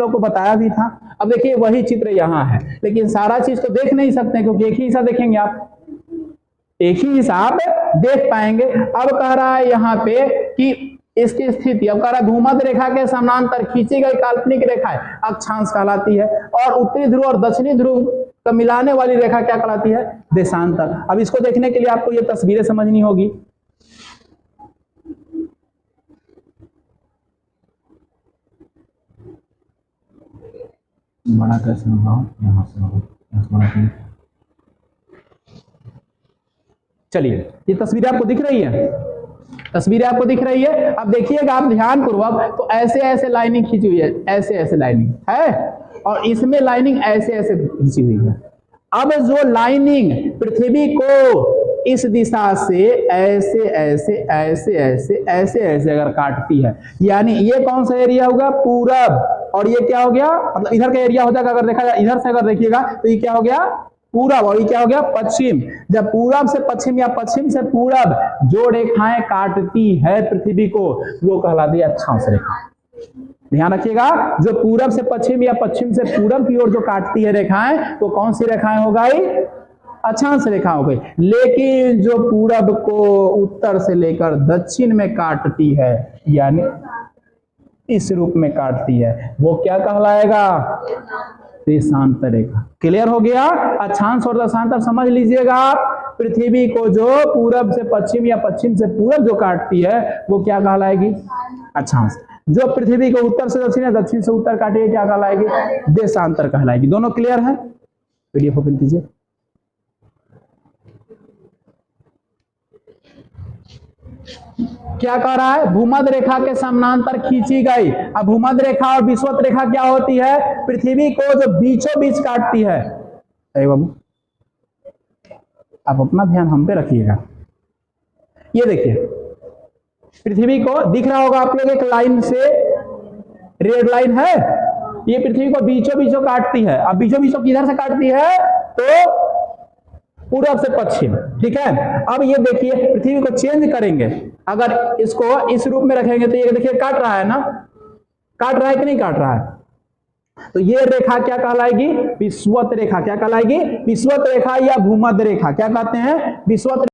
लोगों को बताया भी था। अब देखिए वही चित्र यहाँ है, लेकिन सारा चीज तो देख नहीं सकते क्योंकि एक ही हिस्सा देखेंगे आप, एक ही हिसाब देख पाएंगे। अब कह रहा है यहाँ पे कि इसकी स्थिति, अब कह रहा है भूमध्य रेखा के समानांतर खींची गई काल्पनिक रेखा अक्षांश कहलाती है, और उत्तरी ध्रुव और दक्षिणी ध्रुव को मिलाने वाली रेखा क्या कहलाती है? देशांतर। अब इसको देखने के लिए आपको ये तस्वीरें समझनी होगी। बड़ा कैसे होगा, यहाँ से होगा। चलिए ये तस्वीरें आपको दिख रही है, तस्वीरें आपको दिख रही है। अब देखिएगा आप ध्यान पूर्वक, तो ऐसे ऐसे लाइनिंग खींची हुई है, ऐसे ऐसे लाइनिंग है, और इसमें लाइनिंग ऐसे ऐसे खींची हुई है। अब जो लाइनिंग पृथ्वी को इस दिशा से ऐसे ऐसे ऐसे ऐसे ऐसे ऐसे अगर काटती है, यानी ये कौन सा एरिया होगा? पूरब, और ये क्या हो गया? मतलब इधर का एरिया हो जाएगा। अगर देखा जाए इधर से अगर देखिएगा तो ये क्या हो गया? पूरब, और ये क्या हो गया? पश्चिम। जब पूरब से पश्चिम या पश्चिम से पूरब जो रेखाएं काटती है पृथ्वी को, वो कहलाती है अक्षांश रेखा। ध्यान रखिएगा, जो पूरब से पश्चिम या पश्चिम से पूरब की ओर जो काटती है रेखाएं, वो कौन सी रेखाएं हो गई? अक्षांश रेखा हो गई। लेकिन जो पूरब को उत्तर से लेकर दक्षिण में काटती है, यानी इस रूप में काटती है, वो क्या कहलाएगा? देशांतर रेखा। क्लियर हो गया? अक्षांश और देशांतर समझ लीजिएगा आप। पृथ्वी को जो पूरब से पश्चिम या पश्चिम से पूरब जो काटती है, वो क्या कहलाएगी? अक्षांश। जो पृथ्वी को उत्तर से दक्षिण या दक्षिण से उत्तर काटेगी, क्या कहलाएगी? देशांतर कहलाएगी। दोनों क्लियर है? पीडीएफ ओपन कीजिए। क्या कह रहा है? भूमध्य रेखा के समानांतर खींची गई। अब भूमध्य रेखा और विषुवत रेखा क्या होती है? पृथ्वी को जो बीचों बीच काटती है। अरे बाबू, आप अपना ध्यान हम पे रखिएगा। ये देखिए, पृथ्वी को दिख रहा होगा आप लोग, एक लाइन से रेड लाइन है, ये पृथ्वी को बीचों बीचों काटती है। अब बीचों बीचों किधर से काटती है? तो पूरब से पश्चिम। ठीक है, अब ये देखिए पृथ्वी को चेंज करेंगे, अगर इसको इस रूप में रखेंगे तो ये देखिए काट रहा है ना, काट रहा है कि नहीं काट रहा है? तो ये रेखा क्या कहलाएगी? विषुवत रेखा। क्या कहलाएगी? विषुवत रेखा या भूमध्य रेखा। क्या कहते हैं? विषुवत